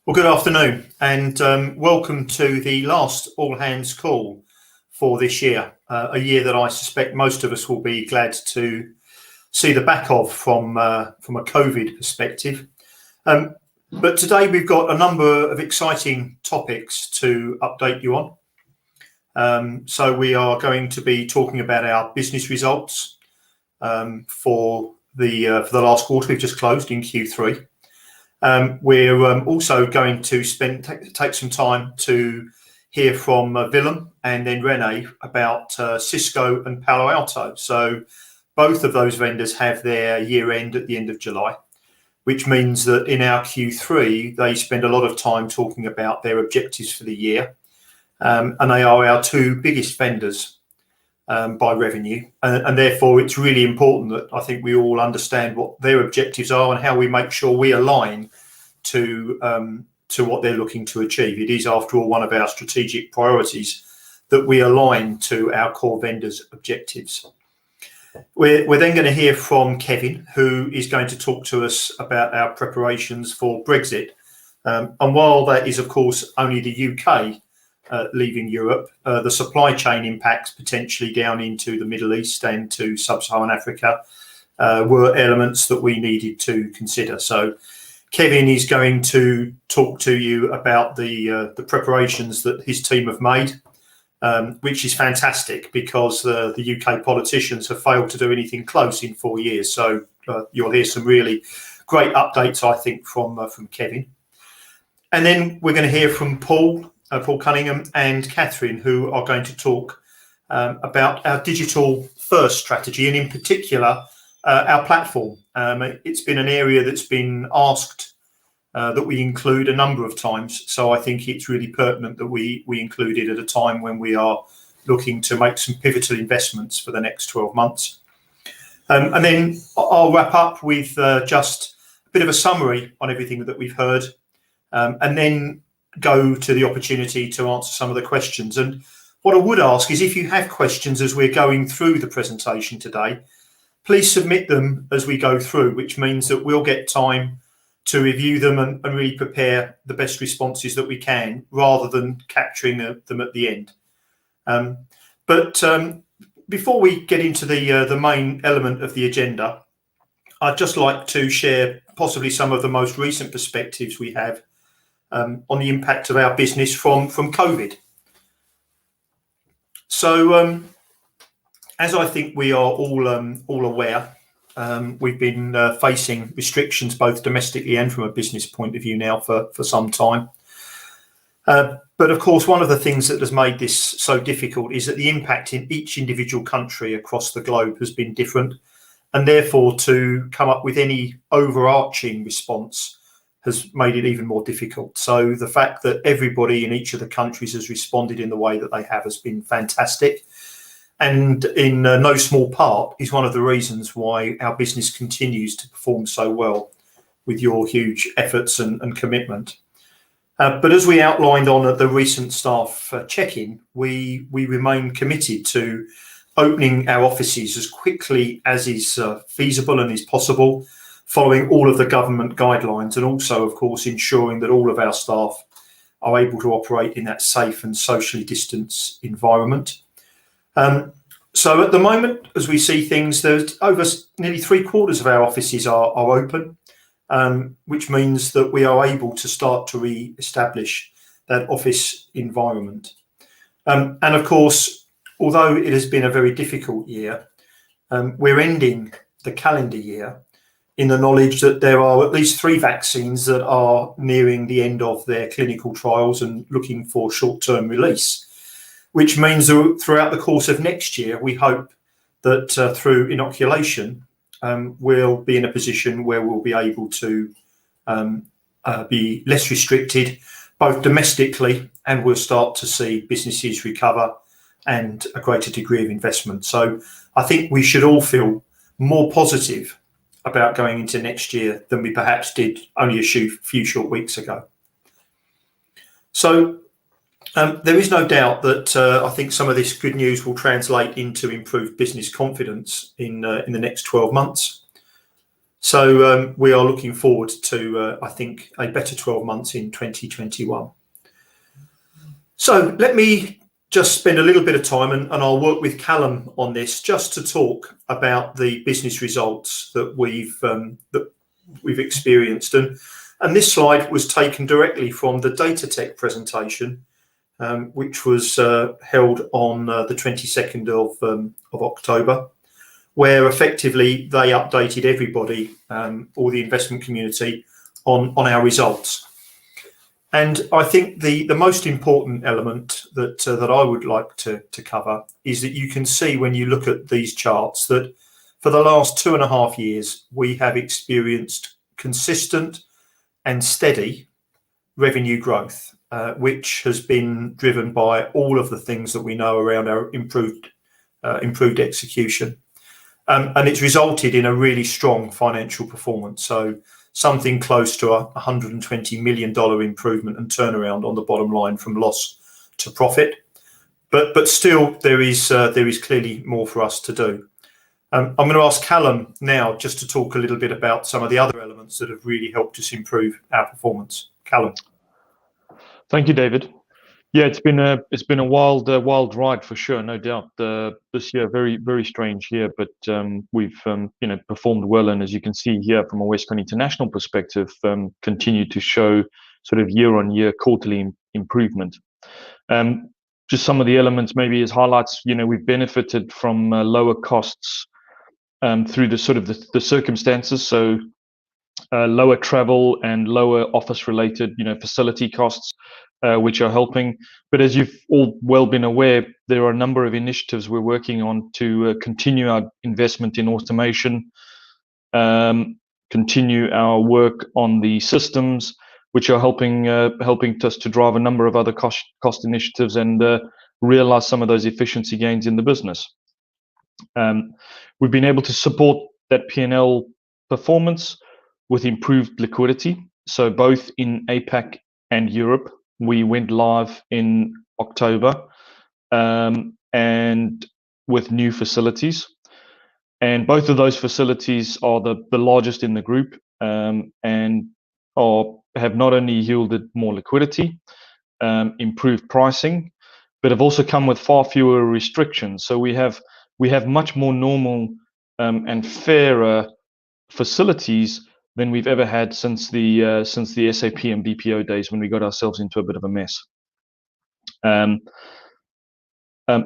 Well, good afternoon and welcome to the last All Hands call for this year, a year that I suspect most of us will be glad to see the back of from a COVID perspective. But today we've got a number of exciting topics to update you on. So we are going to be talking about our business results for the last quarter we've just closed in Q3. We're also going to take some time to hear from Willem and then Rene about Cisco and Palo Alto. So both of those vendors have their year end at the end of July, which means that in our Q3, they spend a lot of time talking about their objectives for the year. And they are our two biggest vendors by revenue. And therefore, it's really important that I think we all understand what their objectives are and how we make sure we align to what they're looking to achieve. It is, after all, one of our strategic priorities that we align to our core vendors' objectives. We're then going to hear from Kevin, who is going to talk to us about our preparations for Brexit. And while that is, of course, only the UK leaving Europe, the supply chain impacts potentially down into the Middle East and to sub-Saharan Africa were elements that we needed to consider. So Kevin is going to talk to you about the preparations that his team have made, which is fantastic because the UK politicians have failed to do anything close in 4 years. So you'll hear some really great updates, I think, from Kevin. And then we're going to hear from Paul Cunningham and Catherine, who are going to talk about our digital first strategy and in particular our platform. It's been an area that's been asked that we include a number of times. So I think it's really pertinent that we include it at a time when we are looking to make some pivotal investments for the next 12 months. And then I'll wrap up with just a bit of a summary on everything that we've heard, and then go to the opportunity to answer some of the questions. And what I would ask is, if you have questions as we're going through the presentation today, please submit them as we go through, which means that we'll get time to review them and really prepare the best responses that we can, rather than capturing them at the end. But before we get into the main element of the agenda, I'd just like to share possibly some of the most recent perspectives we have on the impact of our business from COVID. So as I think we are all aware, we've been facing restrictions both domestically and from a business point of view now for some time. But of course, one of the things that has made this so difficult is that the impact in each individual country across the globe has been different, and therefore to come up with any overarching response has made it even more difficult. So the fact that everybody in each of the countries has responded in the way that they have has been fantastic. And in no small part is one of the reasons why our business continues to perform so well with your huge efforts and commitment. But as we outlined on at the recent staff check-in, we remain committed to opening our offices as quickly as is feasible and is possible, following all of the government guidelines, and also, of course, ensuring that all of our staff are able to operate in that safe and socially distanced environment. So at the moment, as we see things, there's over nearly 3/4 of our offices are open, which means that we are able to start to re-establish that office environment. And of course, although it has been a very difficult year, we're ending the calendar year in the knowledge that there are at least 3 vaccines that are nearing the end of their clinical trials and looking for short-term release, which means that throughout the course of next year, we hope that through inoculation, we'll be in a position where we'll be able to be less restricted, both domestically, and we'll start to see businesses recover and a greater degree of investment. So I think we should all feel more positive about going into next year than we perhaps did only a few short weeks ago. So there is no doubt that I think some of this good news will translate into improved business confidence in the next 12 months. So we are looking forward to, I think, a better 12 months in 2021. So let me just spend a little bit of time, and I'll work with Callum on this, just to talk about the business results that we've experienced. And this slide was taken directly from the Data Tech presentation, which was held on the 22nd of October, where effectively they updated everybody, or the investment community, on our results. And I think the most important element that I would like to cover is that you can see, when you look at these charts, that for the last 2.5 years, we have experienced consistent and steady revenue growth, which has been driven by all of the things that we know around our improved execution. And it's resulted in a really strong financial performance. So something close to $120 million improvement and turnaround on the bottom line from loss to profit. But still, there is clearly more for us to do. I'm going to ask Callum now just to talk a little bit about some of the other elements that have really helped us improve our performance. Callum. Thank you, David. Yeah, it's been a wild ride for sure, no doubt. This year, very strange year, but we've performed well, and as you can see here from a Westcon International perspective, continued to show sort of year-on-year quarterly improvement. Just some of the elements maybe as highlights. We've benefited from lower costs through the circumstances. So lower travel and lower office-related facility costs, which are helping. But as you've all well been aware, there are a number of initiatives we're working on to continue our investment in automation, continue our work on the systems, which are helping us to drive a number of other cost initiatives and realize some of those efficiency gains in the business. We've been able to support that P&L performance with improved liquidity. So both in APAC and Europe, we went live in October, and with new facilities. And both of those facilities are the largest in the group, and have not only yielded more liquidity, improved pricing, but have also come with far fewer restrictions. So we have much more normal and fairer facilities than we've ever had since the SAP and BPO days, when we got ourselves into a bit of a mess.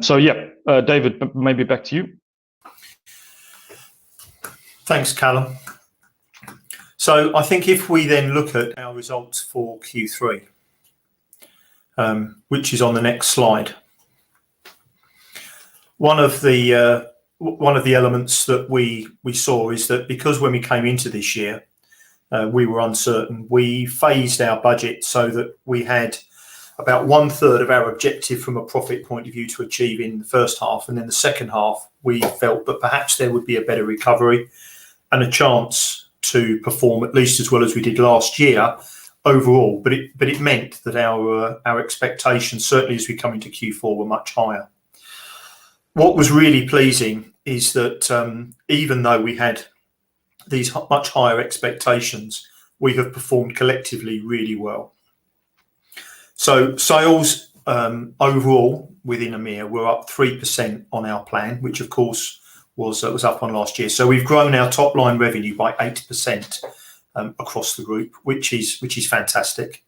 So yeah, David, maybe back to you. Thanks, Callum. So I think if we then look at our results for Q3, which is on the next slide, one of the elements that we saw is that because when we came into this year, we were uncertain. We phased our budget so that we had about 1/3 of our objective from a profit point of view to achieve in the first half, and then the second half we felt that perhaps there would be a better recovery and a chance to perform at least as well as we did last year overall. But it meant that our expectations, certainly as we come into Q4, were much higher. What was really pleasing is that even though we had these much higher expectations, we have performed collectively really well. So sales overall within EMEA were up 3% on our plan, which of course was up on last year. So we've grown our top line revenue by 8% across the group, which is fantastic.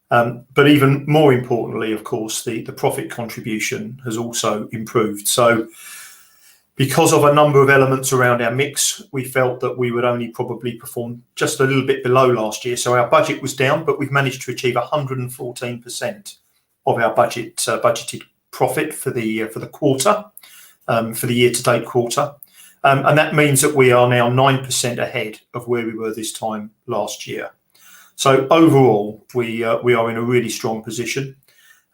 But even more importantly, of course, the profit contribution has also improved. So because of a number of elements around our mix, we felt that we would only probably perform just a little bit below last year. So our budget was down, but we've managed to achieve 114% of our budgeted profit for the quarter, for the year-to-date quarter. And that means that we are now 9% ahead of where we were this time last year. So overall, we are in a really strong position.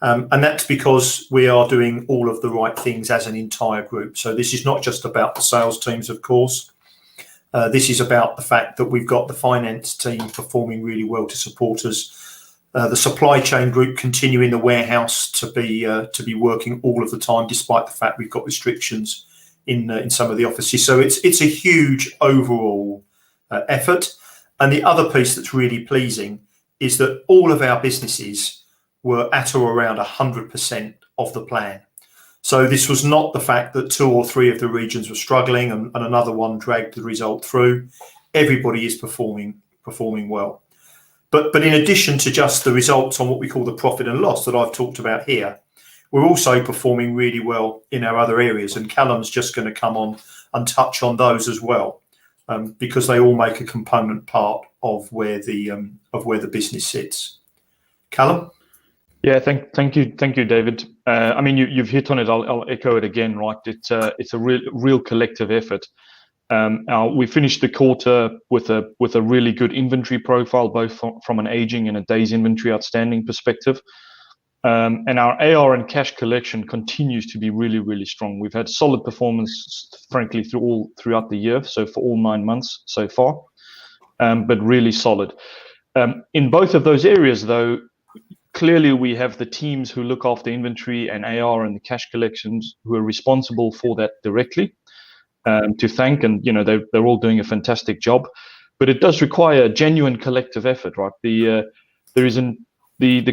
And that's because we are doing all of the right things as an entire group. So this is not just about the sales teams, of course. This is about the fact that we've got the finance team performing really well to support us. The supply chain group continuing the warehouse to be working all of the time, despite the fact we've got restrictions in some of the offices. So it's a huge overall effort. And the other piece that's really pleasing is that all of our businesses were at or around 100% of the plan. So this was not the fact that 2 or 3 of the regions were struggling and another one dragged the result through. Everybody is performing well. But in addition to just the results on what we call the profit and loss that I've talked about here, we're also performing really well in our other areas. And Callum's just going to come on and touch on those as well, because they all make a component part of where the business sits. Callum? Yeah, thank you, David. I mean, you've hit on it. I'll echo it again. Right, it's a real collective effort. We finished the quarter with a really good inventory profile, both from an aging and a days inventory outstanding perspective. And our AR and cash collection continues to be really strong. We've had solid performance, frankly, throughout the year. So for all 9 months so far, but really solid. In both of those areas, though, clearly we have the teams who look after inventory and AR and the cash collections who are responsible for that directly, to thank, and they're all doing a fantastic job. But it does require a genuine collective effort, right? The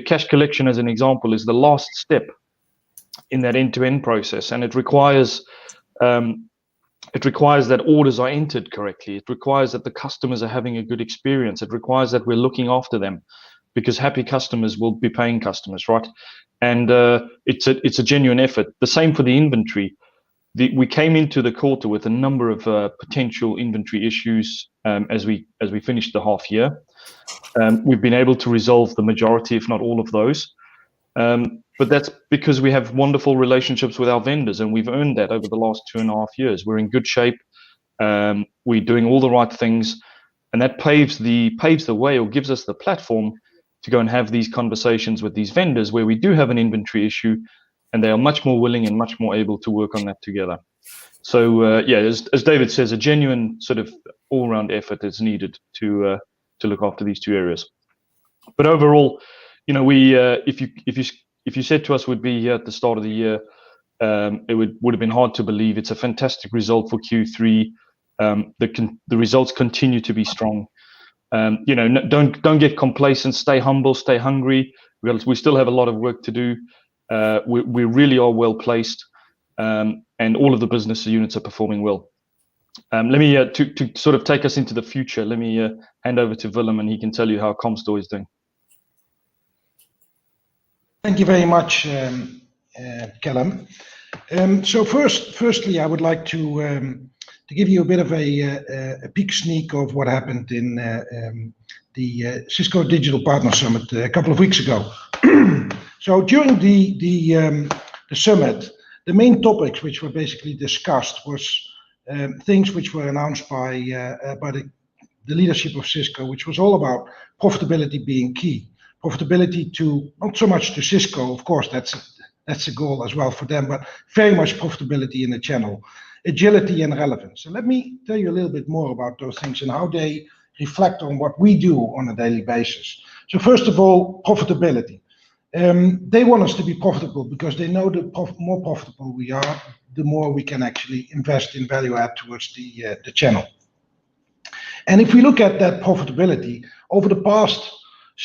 cash collection, as an example, is the last step in that end-to-end process, and it requires that orders are entered correctly. It requires that the customers are having a good experience. It requires that we're looking after them, because happy customers will be paying customers, right? And it's a genuine effort. The same for the inventory. We came into the quarter with a number of potential inventory issues as we finished the half year. We've been able to resolve the majority, if not all of those. But that's because we have wonderful relationships with our vendors, and we've earned that over the last 2.5 years. We're in good shape. We're doing all the right things, and that paves the way, or gives us the platform to go and have these conversations with these vendors where we do have an inventory issue, and they are much more willing and much more able to work on that together. So as David says, a genuine sort of all-round effort is needed to look after these two areas. But overall, we if you said to us we'd be here at the start of the year, it would have been hard to believe. It's a fantastic result for Q3. The results continue to be strong. Don't get complacent. Stay humble. Stay hungry. We still have a lot of work to do. We really are well placed, and all of the business units are performing well. Let me to sort of take us into the future. Let me hand over to Willem, and he can tell you how Comstore is doing. Thank you very much, Callum. So firstly, I would like to give you a bit of a peek sneak of what happened in the Cisco Digital Partner Summit a couple of weeks ago. So during the summit, the main topics which were basically discussed was things which were announced by the leadership of Cisco, which was all about profitability being key. Profitability to not so much to Cisco, of course, that's a goal as well for them, but very much profitability in the channel, agility and relevance. So let me tell you a little bit more about those things and how they reflect on what we do on a daily basis. So first of all, profitability. They want us to be profitable because they know the more profitable we are, the more we can actually invest in value add towards the channel. And if we look at that profitability, over the past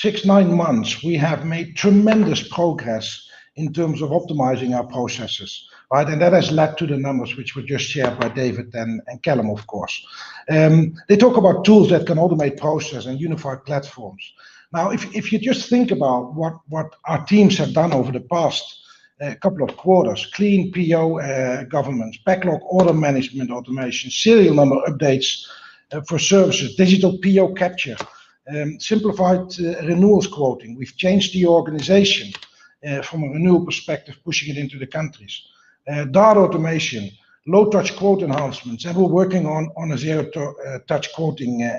6-9 months, we have made tremendous progress in terms of optimizing our processes, right? And that has led to the numbers which were just shared by David and Callum, of course. They talk about tools that can automate process and unified platforms. Now, if you just think about what our teams have done over the past couple of quarters, clean PO governance, backlog order management automation, serial number updates for services, digital PO capture, simplified renewals quoting. We've changed the organization from a renewal perspective, pushing it into the countries. Data automation, low-touch quote enhancements, and we're working on a zero-touch quoting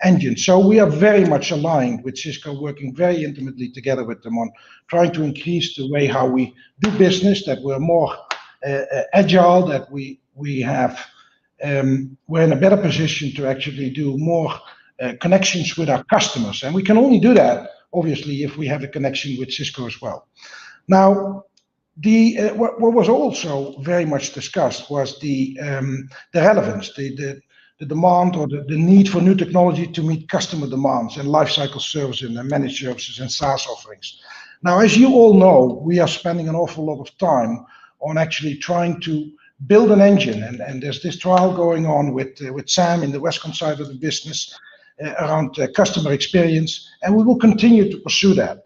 engine. So we are very much aligned with Cisco, working very intimately together with them on trying to increase the way how we do business, that we're more agile, that we're in a better position to actually do more connections with our customers. And we can only do that, obviously, if we have a connection with Cisco as well. Now, what was also very much discussed was the relevance, the demand or the need for new technology to meet customer demands and lifecycle services and managed services and SaaS offerings. Now, as you all know, we are spending an awful lot of time on actually trying to build an engine, and there's this trial going on with Sam in the Westcon side of the business around customer experience, and we will continue to pursue that.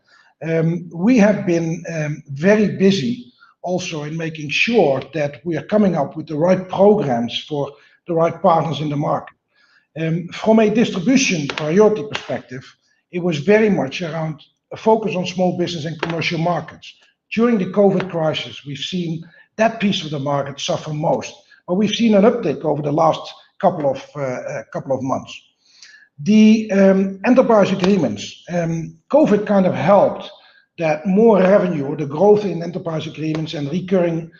We have been very busy also in making sure that we are coming up with the right programs for the right partners in the market. From a distribution priority perspective, it was very much around a focus on small business and commercial markets. During the COVID crisis, we've seen that piece of the market suffer most, but we've seen an uptick over the last couple of months. The enterprise agreements, COVID kind of helped that more revenue, or the growth in enterprise agreements and recurring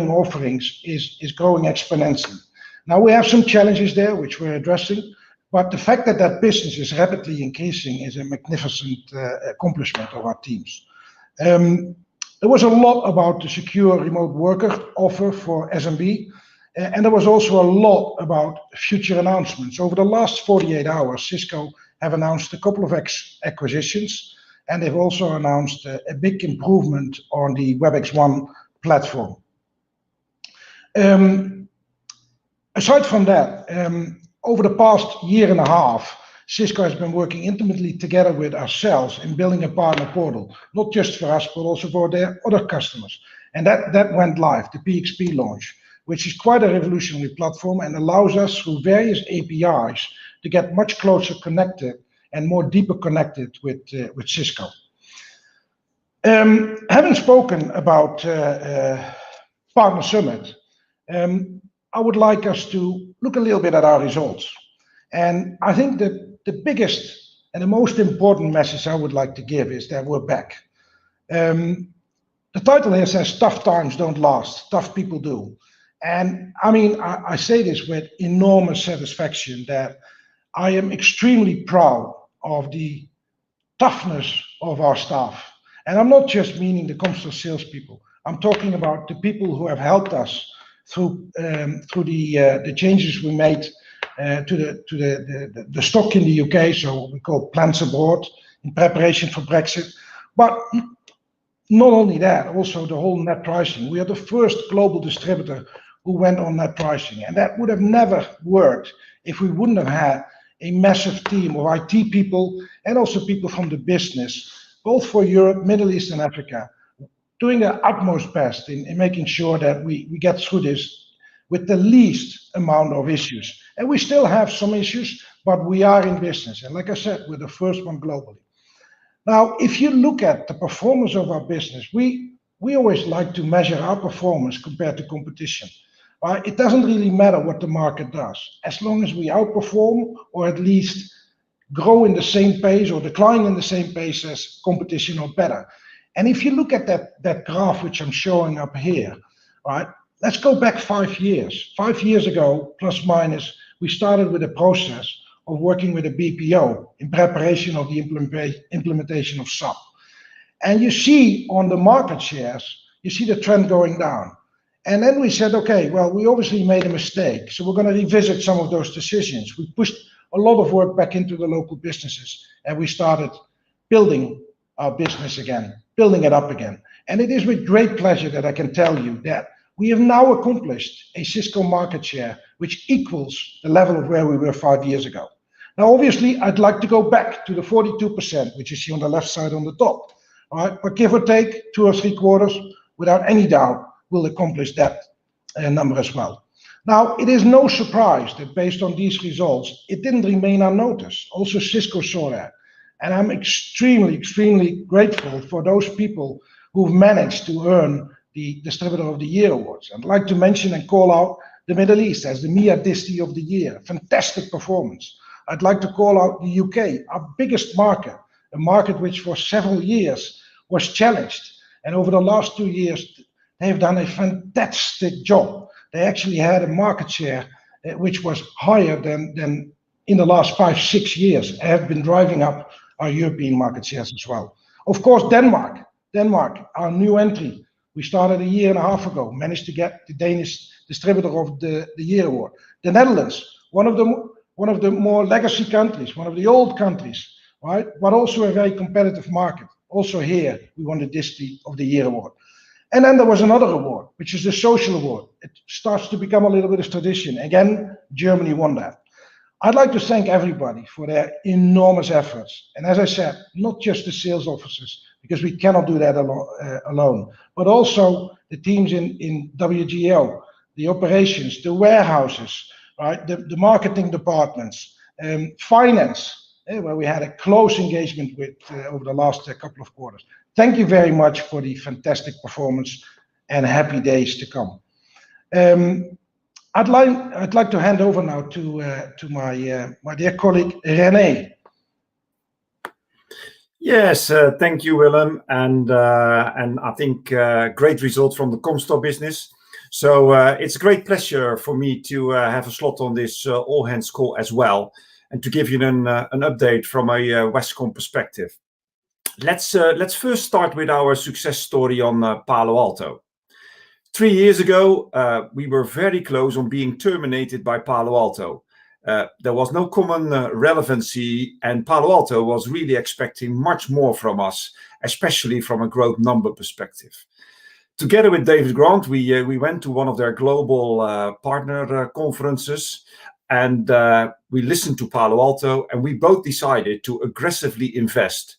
offerings is growing exponentially. Now we have some challenges there which we're addressing, but the fact that that business is rapidly increasing is a magnificent accomplishment of our teams. There was a lot about the secure remote worker offer for SMB, and there was also a lot about future announcements. Over the last 48 hours, Cisco have announced a couple of acquisitions, and they've also announced a big improvement on the WebEx One platform. Aside from that, over the past year and a half, Cisco has been working intimately together with ourselves in building a partner portal, not just for us, but also for their other customers. And that went live, the PXP launch, which is quite a revolutionary platform and allows us through various APIs to get much closer connected and more deeper connected with Cisco. Having spoken about Partner Summit, I would like us to look a little bit at our results. And I think that the biggest and the most important message I would like to give is that we're back. The title here says, tough times don't last, tough people do. And I mean, I say this with enormous satisfaction that I am extremely proud of the toughness of our staff. And I'm not just meaning the Comstor salespeople. I'm talking about the people who have helped us through the changes we made to the stock in the UK, so what we call plants abroad in preparation for Brexit. But not only that, also the whole net pricing. We are the first global distributor who went on net pricing, and that would have never worked if we wouldn't have had a massive team of IT people and also people from the business, both for Europe, Middle East, and Africa, doing their utmost best in making sure that we get through this with the least amount of issues. And we still have some issues, but we are in business. And like I said, we're the first one globally. Now, if you look at the performance of our business, we always like to measure our performance compared to competition. It doesn't really matter what the market does, as long as we outperform or at least grow in the same pace or decline in the same pace as competition or better. And if you look at that graph which I'm showing up here, right? Let's go back 5 years. 5 years ago, plus minus, we started with a process of working with a BPO in preparation of the implementation of SAP. And you see on the market shares, you see the trend going down. And then we said, okay, well, we obviously made a mistake, so we're going to revisit some of those decisions. We pushed a lot of work back into the local businesses, and we started building our business again, building it up again. And it is with great pleasure that I can tell you that we have now accomplished a Cisco market share which equals the level of where we were 5 years ago. Now, obviously, I'd like to go back to the 42%, which you see on the left side on the top. All right, but give or take 2 or 3 quarters, without any doubt, we'll accomplish that number as well. Now, it is no surprise that based on these results, it didn't remain unnoticed. Also, Cisco saw that. And I'm extremely, extremely grateful for those people who've managed to earn the Distributor of the Year awards. I'd like to mention and call out the Middle East as the MIA Disti of the Year. Fantastic performance. I'd like to call out the UK, our biggest market, a market which for several years was challenged. And over the last 2 years, they've done a fantastic job. They actually had a market share which was higher than in the last 5-6 years, have been driving up our European market shares as well. Of course, Denmark, our new entry. We started 1.5 years ago, managed to get the Danish Distributor of the Year award. The Netherlands, one of the more legacy countries, one of the old countries, right? But also a very competitive market. Also here, we won the Disty of the Year award. And then there was another award, which is the social award. It starts to become a little bit of tradition. Again, Germany won that. I'd like to thank everybody for their enormous efforts. And as I said, not just the sales officers, because we cannot do that alone, but also the teams in WGO, the operations, the warehouses, right? The marketing departments, finance, where we had a close engagement with over the last couple of quarters. Thank you very much for the fantastic performance and happy days to come. I'd like to hand over now to my dear colleague René. Yes, thank you, Willem, and I think great result from the Comstar business. So it's a great pleasure for me to have a slot on this all hands call as well, and to give you an update from a Westcon perspective. Let's first start with our success story on Palo Alto. 3 years ago, we were very close on being terminated by Palo Alto. There was no common relevancy, and Palo Alto was really expecting much more from us, especially from a growth number perspective. Together with David Grant, we went to one of their global partner conferences, and we listened to Palo Alto, and we both decided to aggressively invest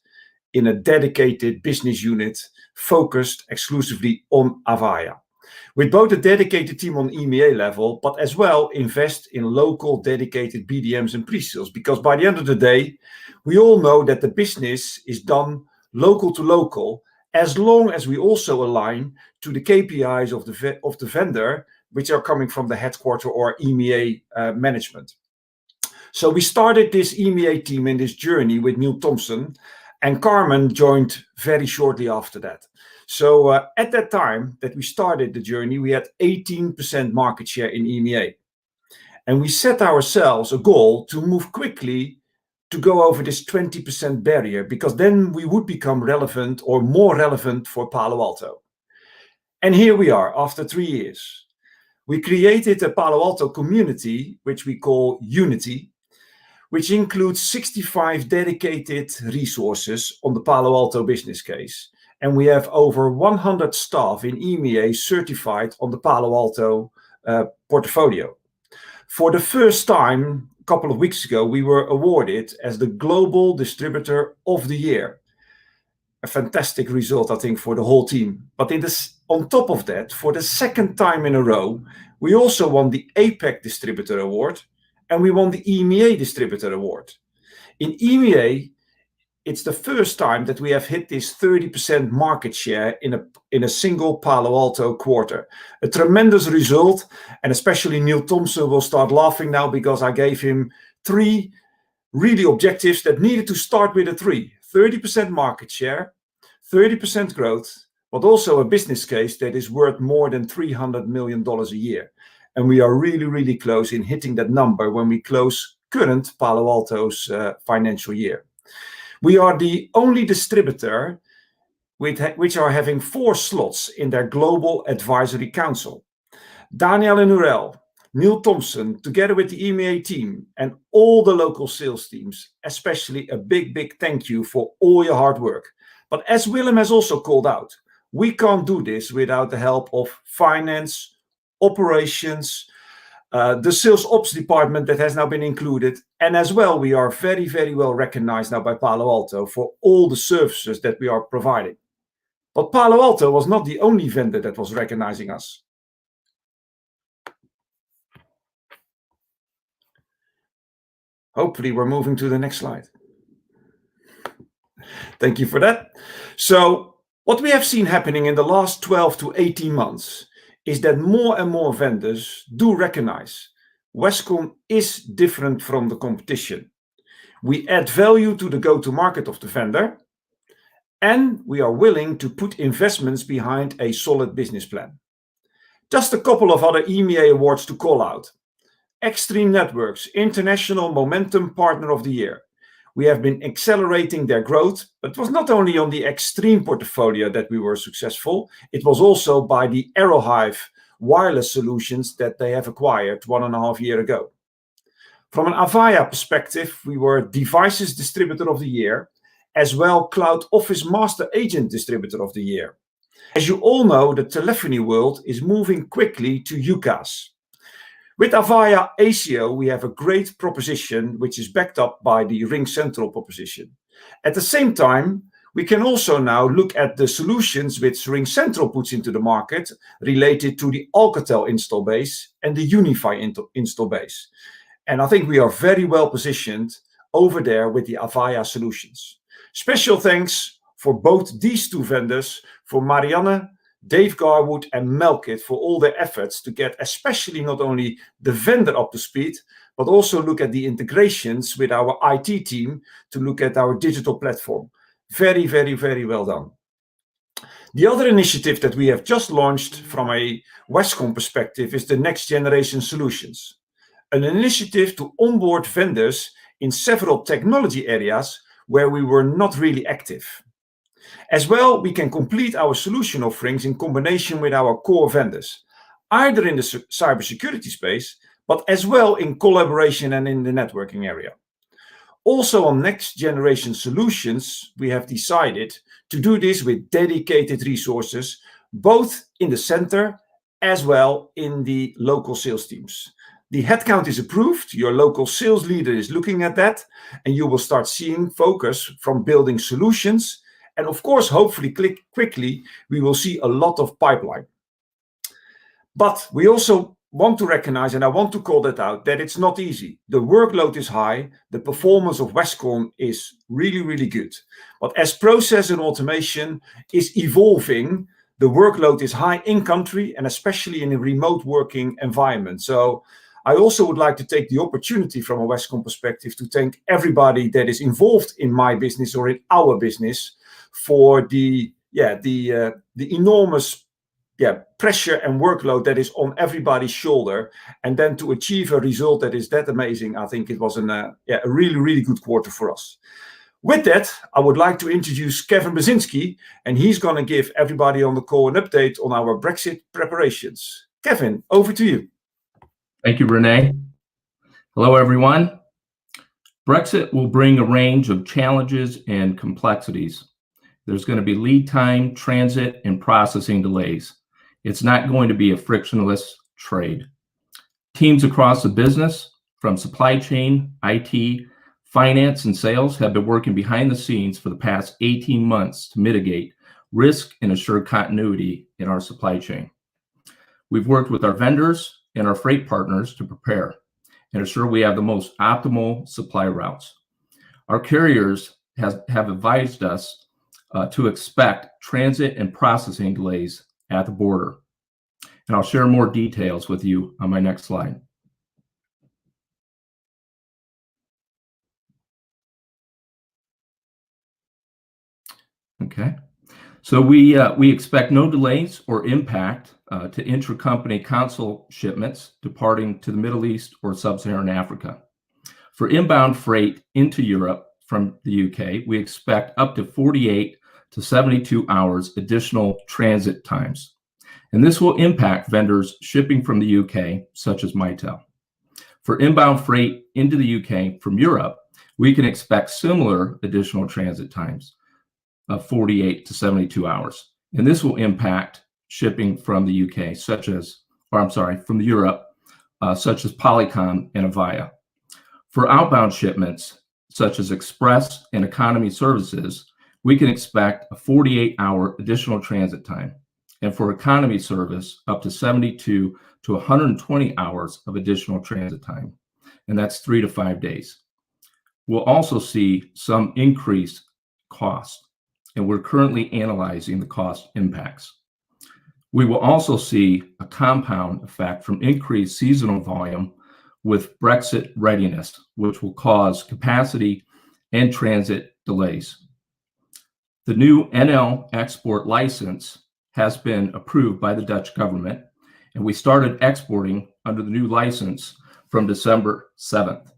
in a dedicated business unit focused exclusively on Avaya. With both a dedicated team on EMEA level, but as well invest in local dedicated BDMs and pre-sales, because by the end of the day, we all know that the business is done local to local, as long as we also align to the KPIs of the vendor, which are coming from the headquarter or EMEA management. So we started this EMEA team in this journey with Neil Thompson, and Carmen joined very shortly after that. So at that time that we started the journey, we had 18% market share in EMEA. And we set ourselves a goal to move quickly to go over this 20% barrier, because then we would become relevant or more relevant for Palo Alto. And here we are after 3 years. We created a Palo Alto community, which we call Unity, which includes 65 dedicated resources on the Palo Alto business case. And we have over 100 staff in EMEA certified on the Palo Alto portfolio. For the first time, a couple of weeks ago, we were awarded as the Global Distributor of the Year. A fantastic result, I think, for the whole team. But on top of that, for the second time in a row, we also won the APAC Distributor Award, and we won the EMEA Distributor Award. In EMEA, it's the first time that we have hit this 30% market share in a single Palo Alto quarter. A tremendous result, and especially Neil Thompson will start laughing now, because I gave him 3 really objectives that needed to start with a 3. 30% market share, 30% growth, but also a business case that is worth more than $300 million a year. And we are really, really close in hitting that number when we close current Palo Alto's financial year. We are the only distributor which are having 4 slots in their Global Advisory Council. Daniel and Urel, Neil Thompson, together with the EMEA team and all the local sales teams, especially a big, big thank you for all your hard work. But as Willem has also called out, we can't do this without the help of finance, operations, the sales ops department that has now been included. And as well, we are very, very well recognized now by Palo Alto for all the services that we are providing. But Palo Alto was not the only vendor that was recognizing us. Hopefully, we're moving to the next slide. Thank you for that. So what we have seen happening in the last 12 to 18 months is that more and more vendors do recognize Westcon is different from the competition. We add value to the go-to-market of the vendor, and we are willing to put investments behind a solid business plan. Just a couple of other EMEA awards to call out. Extreme Networks, International Momentum Partner of the Year. We have been accelerating their growth, but it was not only on the Extreme portfolio that we were successful, it was also by the Aerohive wireless solutions that they have acquired 1.5 years ago. From an Avaya perspective, we were Devices Distributor of the Year, as well Cloud Office Master Agent Distributor of the Year. As you all know, the telephony world is moving quickly to UCaaS. With Avaya ACO, we have a great proposition which is backed up by the RingCentral proposition. At the same time, we can also now look at the solutions which RingCentral puts into the market related to the Alcatel install base and the Unify install base. And I think we are very well positioned over there with the Avaya solutions. Special thanks for both these two vendors, for Marianne, Dave Garwood and Melkit for all their efforts to get especially not only the vendor up to speed, but also look at the integrations with our IT team to look at our digital platform. Very, very, very well done. The other initiative that we have just launched from a Westcon perspective is the Next Generation Solutions, an initiative to onboard vendors in several technology areas where we were not really active. As well, we can complete our solution offerings in combination with our core vendors, either in the cybersecurity space, but as well in collaboration and in the networking area. Also on Next Generation Solutions, we have decided to do this with dedicated resources, both in the center as well in the local sales teams. The headcount is approved, your local sales leader is looking at that, and you will start seeing focus from building solutions. And of course, hopefully quickly, we will see a lot of pipeline. But we also want to recognize, and I want to call that out, that it's not easy. The workload is high. The performance of Westcon is really, really good. But as process and automation is evolving, the workload is high in country and especially in a remote working environment. So I also would like to take the opportunity from a Westcon perspective to thank everybody that is involved in my business or in our business for the enormous pressure and workload that is on everybody's shoulder, and then to achieve a result that is that amazing. I think it was a really, really good quarter for us. With that, I would like to introduce Kevin Brzezinski, and he's going to give everybody on the call an update on our Brexit preparations. Kevin, over to you. Thank you, Rene. Hello, everyone. Brexit will bring a range of challenges and complexities. There's going to be lead time, transit, and processing delays. It's not going to be a frictionless trade. Teams across the business, from supply chain, IT, finance, and sales, have been working behind the scenes for the past 18 months to mitigate risk and assure continuity in our supply chain. We've worked with our vendors and our freight partners to prepare and ensure we have the most optimal supply routes. Our carriers have advised us to expect transit and processing delays at the border. And I'll share more details with you on my next slide. Okay, so we expect no delays or impact to intra-company console shipments departing to the Middle East or Sub-Saharan Africa. For inbound freight into Europe from the UK, we expect up to 48 to 72 hours additional transit times. And this will impact vendors shipping from the UK, such as Mitel. For inbound freight into the UK from Europe, we can expect similar additional transit times of 48 to 72 hours. And this will impact shipping from the UK, from Europe, such as Polycom and Avaya. For outbound shipments, such as express and economy services, we can expect a 48-hour additional transit time. And for economy service, up to 72 to 120 hours of additional transit time. And that's 3 to 5 days. We'll also see some increased cost, and we're currently analyzing the cost impacts. We will also see a compound effect from increased seasonal volume with Brexit readiness, which will cause capacity and transit delays. The new NL export license has been approved by the Dutch government, and we started exporting under the new license from December 7th.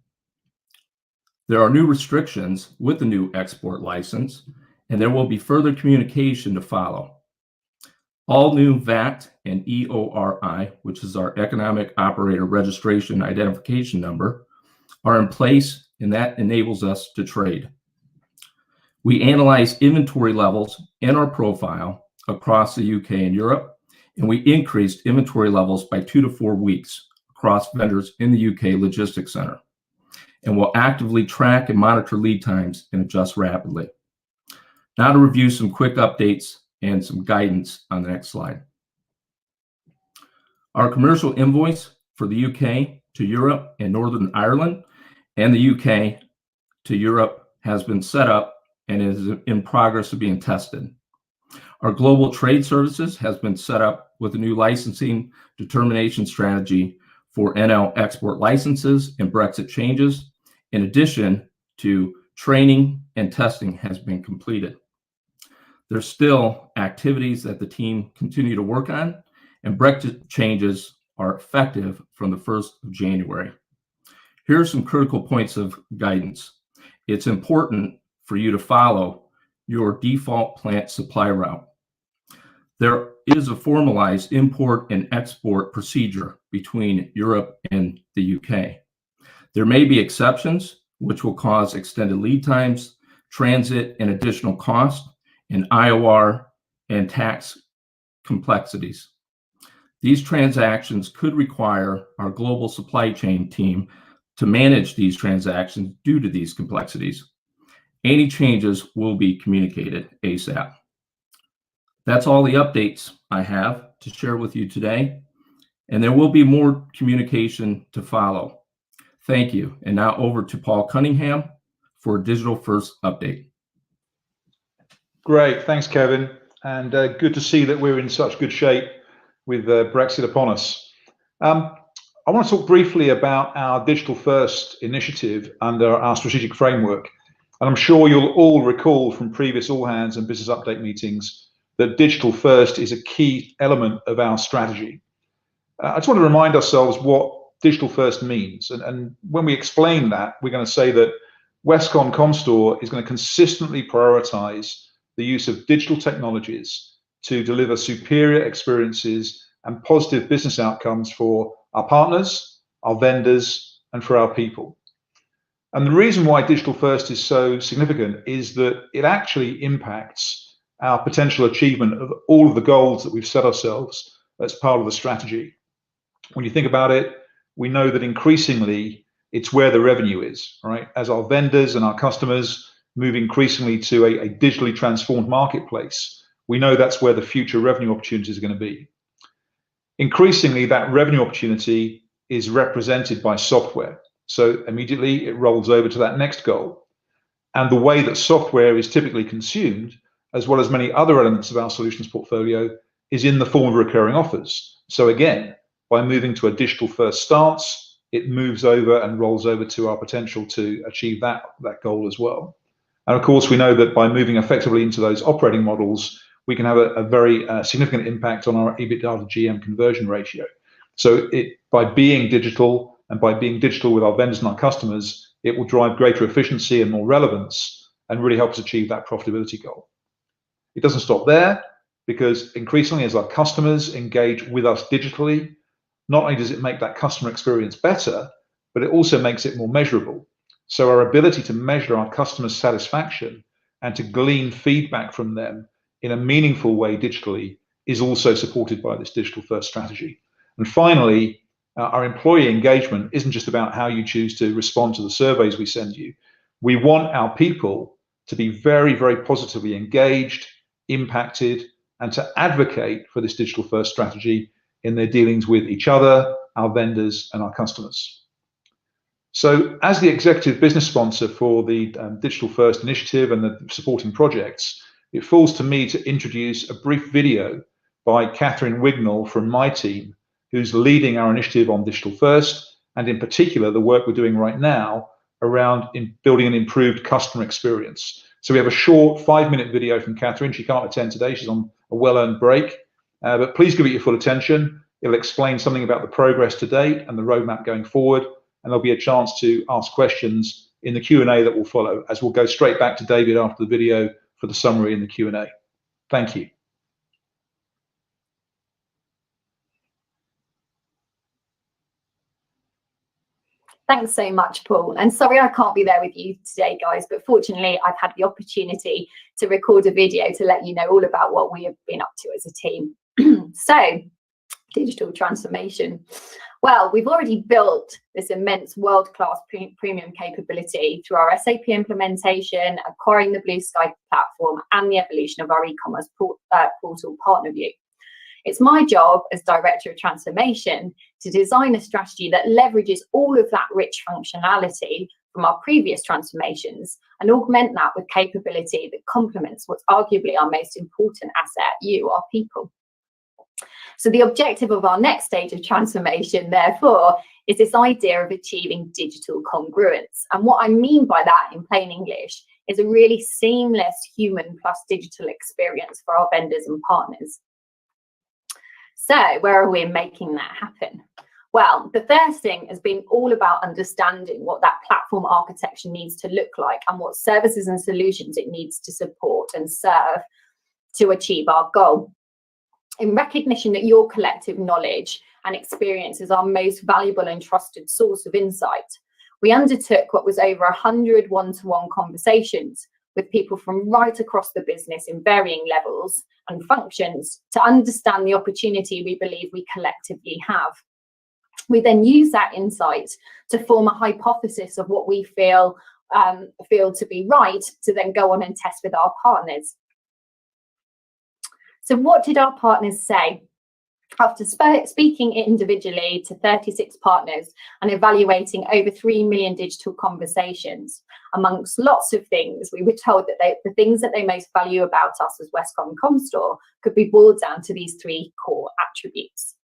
There are new restrictions with the new export license, and there will be further communication to follow. All new VAT and EORI, which is our Economic Operator Registration Identification Number, are in place, and that enables us to trade. We analyze inventory levels in our profile across the UK and Europe, and we increased inventory levels by 2 to 4 weeks across vendors in the UK Logistics Center. And we'll actively track and monitor lead times and adjust rapidly. Now to review some quick updates and some guidance on the next slide. Our commercial invoice for the UK to Europe and Northern Ireland and the UK to Europe has been set up and is in progress of being tested. Our global trade services has been set up with a new licensing determination strategy for NL export licenses and Brexit changes, in addition to training and testing has been completed. There's still activities that the team continue to work on, and Brexit changes are effective from the 1st of January. Here are some critical points of guidance. It's important for you to follow your default plant supply route. There is a formalized import and export procedure between Europe and the UK. There may be exceptions, which will cause extended lead times, transit and additional cost, and IOR and tax complexities. These transactions could require our global supply chain team to manage these transactions due to these complexities. Any changes will be communicated ASAP. That's all the updates I have to share with you today, and there will be more communication to follow. Thank you. And now over to Paul Cunningham for a Digital First update. Great, thanks, Kevin. And good to see that we're in such good shape with Brexit upon us. I want to talk briefly about our Digital First initiative under our strategic framework. And I'm sure you'll all recall from previous All Hands and business update meetings that Digital First is a key element of our strategy. I just want to remind ourselves what Digital First means. And when we explain that, we're going to say that Westcon Comstore is going to consistently prioritize the use of digital technologies to deliver superior experiences and positive business outcomes for our partners, our vendors, and for our people. And the reason why Digital First is so significant is that it actually impacts our potential achievement of all of the goals that we've set ourselves as part of the strategy. When you think about it, we know that increasingly it's where the revenue is, right? As our vendors and our customers move increasingly to a digitally transformed marketplace, we know that's where the future revenue opportunities are going to be. Increasingly, that revenue opportunity is represented by software. So immediately it rolls over to that next goal. And the way that software is typically consumed, as well as many other elements of our solutions portfolio, is in the form of recurring offers. So again, by moving to a digital first stance, it moves over and rolls over to our potential to achieve that goal as well. And of course, we know that by moving effectively into those operating models, we can have a very significant impact on our EBITDA to GM conversion ratio. So by being digital and by being digital with our vendors and our customers, it will drive greater efficiency and more relevance and really help us achieve that profitability goal. It doesn't stop there, because increasingly as our customers engage with us digitally, not only does it make that customer experience better, but it also makes it more measurable. So our ability to measure our customers' satisfaction and to glean feedback from them in a meaningful way digitally is also supported by this digital first strategy. And finally, our employee engagement isn't just about how you choose to respond to the surveys we send you. We want our people to be very, very positively engaged, impacted, and to advocate for this digital first strategy in their dealings with each other, our vendors, and our customers. So as the executive business sponsor for the Digital First initiative and the supporting projects, it falls to me to introduce a brief video by Catherine Wignall from my team, who's leading our initiative on Digital First, and in particular, the work we're doing right now around building an improved customer experience. So we have a short 5-minute video from Catherine. She can't attend today, she's on a well-earned break, but please give it your full attention. It'll explain something about the progress to date and the roadmap going forward, and there'll be a chance to ask questions in the Q&A that will follow, as we'll go straight back to David after the video for the summary in the Q&A. Thank you. Thanks so much, Paul. And sorry I can't be there with you today, guys, but fortunately I've had the opportunity to record a video to let you know all about what we have been up to as a team. So, digital transformation. Well, we've already built this immense world-class premium capability through our SAP implementation, acquiring the Blue Sky platform, and the evolution of our e-commerce portal Partner View. It's my job as Director of Transformation to design a strategy that leverages all of that rich functionality from our previous transformations and augment that with capability that complements what's arguably our most important asset, you, our people. So the objective of our next stage of transformation, therefore, is this idea of achieving digital congruence. And what I mean by that in plain English is a really seamless human plus digital experience for our vendors and partners. So where are we in making that happen? Well, the first thing has been all about understanding what that platform architecture needs to look like and what services and solutions it needs to support and serve to achieve our goal. In recognition that your collective knowledge and experience is our most valuable and trusted source of insight, we undertook what was over 100 one-to-one conversations with people from right across the business in varying levels and functions to understand the opportunity we believe we collectively have. We then use that insight to form a hypothesis of what we feel to be right to then go on and test with our partners. So what did our partners say? After speaking individually to 36 partners and evaluating over 3 million digital conversations, amongst lots of things, we were told that the things that they most value about us as Westcon Comstore could be boiled down to these three core attributes.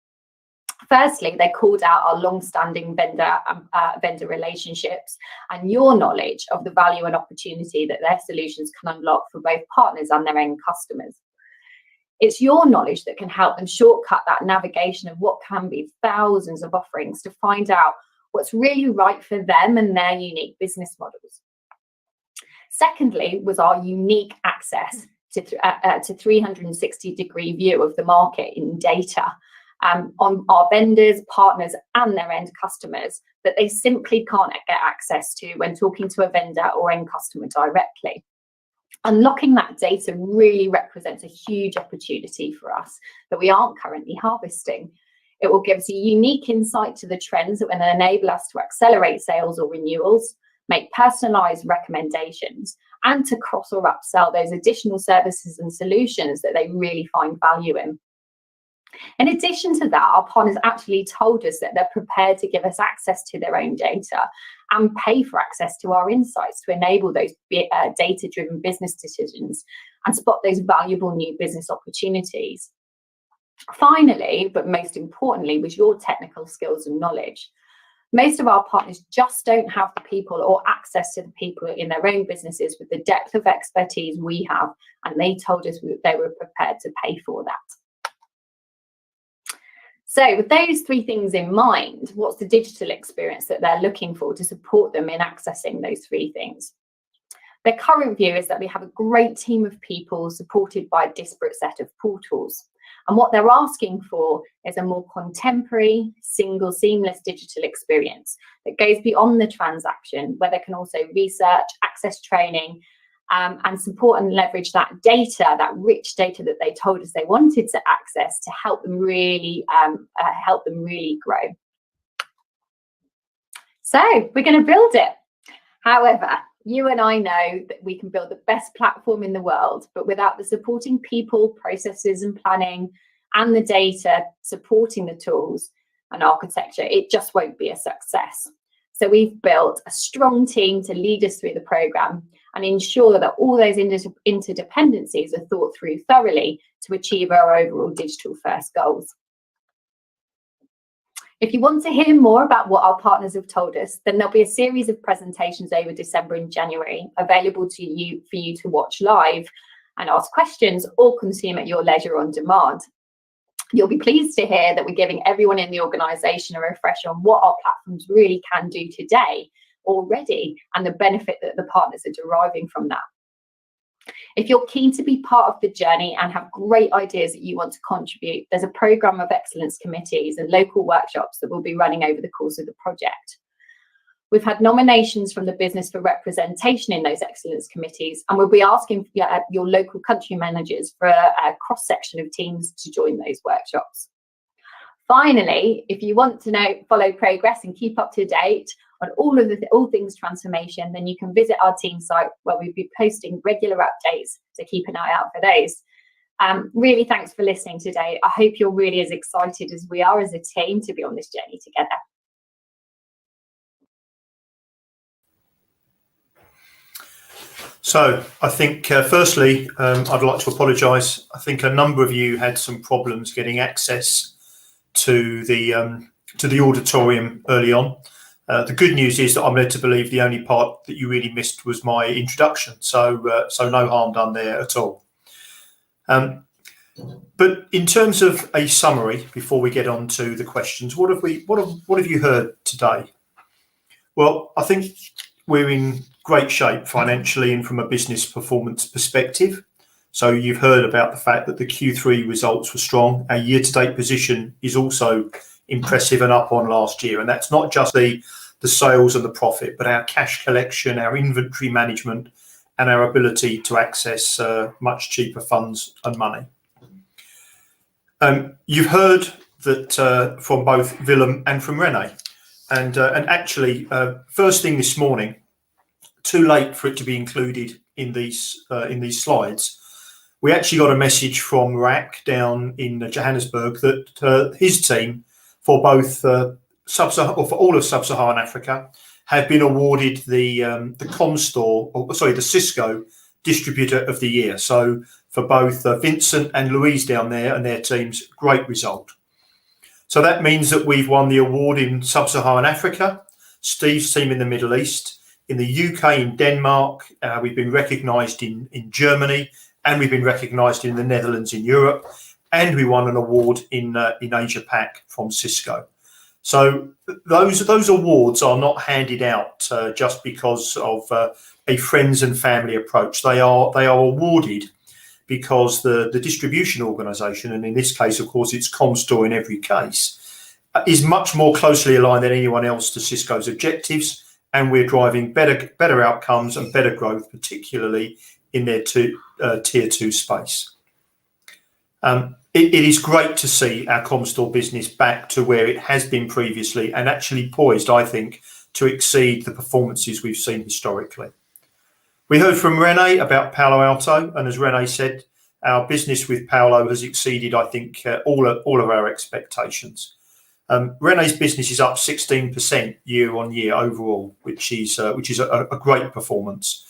Firstly, they called out our long-standing vendor relationships and your knowledge of the value and opportunity that their solutions can unlock for both partners and their end customers. It's your knowledge that can help them shortcut that navigation of what can be thousands of offerings to find out what's really right for them and their unique business models. Secondly, was our unique access to 360-degree view of the market in data on our vendors, partners, and their end customers that they simply can't get access to when talking to a vendor or end customer directly. Unlocking that data really represents a huge opportunity for us that we aren't currently harvesting. It will give us a unique insight to the trends that will enable us to accelerate sales or renewals, make personalized recommendations, and to cross or upsell those additional services and solutions that they really find value in. In addition to that, our partners actually told us that they're prepared to give us access to their own data and pay for access to our insights to enable those data-driven business decisions and spot those valuable new business opportunities. Finally, but most importantly, was your technical skills and knowledge. Most of our partners just don't have the people or access to the people in their own businesses with the depth of expertise we have, and they told us they were prepared to pay for that. So with those three things in mind, what's the digital experience that they're looking for to support them in accessing those three things? Their current view is that we have a great team of people supported by a disparate set of portals. And what they're asking for is a more contemporary, single, seamless digital experience that goes beyond the transaction, where they can also research, access training, and support and leverage that data, that rich data that they told us they wanted to access to help them really grow. So we're going to build it. However, you and I know that we can build the best platform in the world, but without the supporting people, processes and planning and the data supporting the tools and architecture, it just won't be a success. So we've built a strong team to lead us through the program and ensure that all those interdependencies are thought through thoroughly to achieve our overall digital first goals. If you want to hear more about what our partners have told us, then there'll be a series of presentations over December and January available to you for you to watch live and ask questions or consume at your leisure on demand. You'll be pleased to hear that we're giving everyone in the organisation a refresh on what our platforms really can do today already and the benefit that the partners are deriving from that. If you're keen to be part of the journey and have great ideas that you want to contribute, there's a programme of excellence committees and local workshops that we'll be running over the course of the project. We've had nominations from the business for representation in those excellence committees, and we'll be asking your local country managers for a cross-section of teams to join those workshops. Finally, if you want to follow progress and keep up to date on all things transformation, then you can visit our team site where we'll be posting regular updates, so keep an eye out for those. Really, thanks for listening today. I hope you're really as excited as we are as a team to be on this journey together. So I think firstly, I'd like to apologise. I think a number of you had some problems getting access to the auditorium early on. The good news is that I'm led to believe the only part that you really missed was my introduction. So no harm done there at all. But in terms of a summary, before we get on to the questions, what have you heard today? Well, I think we're in great shape financially and from a business performance perspective. So you've heard about the fact that the Q3 results were strong. Our year-to-date position is also impressive and up on last year. And that's not just the sales and the profit, but our cash collection, our inventory management, and our ability to access much cheaper funds and money. You've heard that from both Willem and from Rene. And actually, first thing this morning, too late for it to be included in these slides, we actually got a message from RAC down in Johannesburg that his team, for both for all of Sub-Saharan Africa, have been awarded the Cisco Distributor of the Year. So for both Vincent and Louise down there and their teams, great result. So that means that we've won the award in Sub-Saharan Africa, Steve's team in the Middle East, in the UK, in Denmark, we've been recognised in Germany, and we've been recognised in the Netherlands in Europe, and we won an award in Asia Pac from Cisco. So those awards are not handed out just because of a friends and family approach. They are awarded because the distribution organisation, and in this case, of course, it's Comstore in every case, is much more closely aligned than anyone else to Cisco's objectives, and we're driving better outcomes and better growth, particularly in their tier 2 space. It is great to see our Comstore business back to where it has been previously and actually poised, I think, to exceed the performances we've seen historically. We heard from Rene about Palo Alto, and as Rene said, our business with Paolo has exceeded, I think, all of our expectations. Rene's business is up 16% year on year overall, which is a great performance.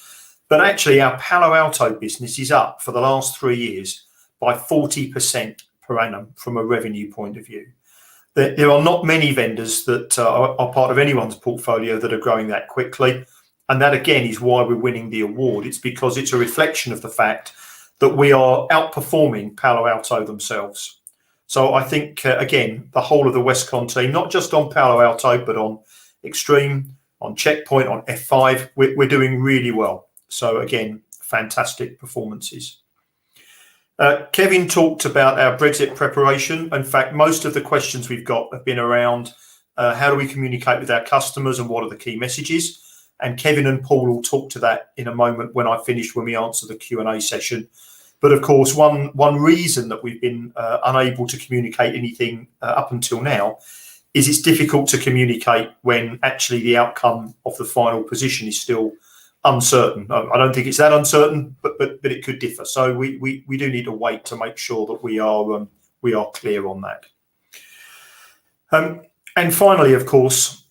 But actually, our Palo Alto business is up for the last 3 years by 40% per annum from a revenue point of view. There are not many vendors that are part of anyone's portfolio that are growing that quickly. And that, again, is why we're winning the award. It's because it's a reflection of the fact that we are outperforming Palo Alto themselves. So I think, again, the whole of the Westcon team, not just on Palo Alto, but on Extreme, on Checkpoint, on F5, we're doing really well. So again, fantastic performances. Kevin talked about our Brexit preparation. In fact, most of the questions we've got have been around how do we communicate with our customers and what are the key messages. And Kevin and Paul will talk to that in a moment when we answer the Q&A session. But of course, one reason that we've been unable to communicate anything up until now is it's difficult to communicate when actually the outcome of the final position is still uncertain. I don't think it's that uncertain, but it could differ. So we do need to wait to make sure that we are clear on that. And finally, of course,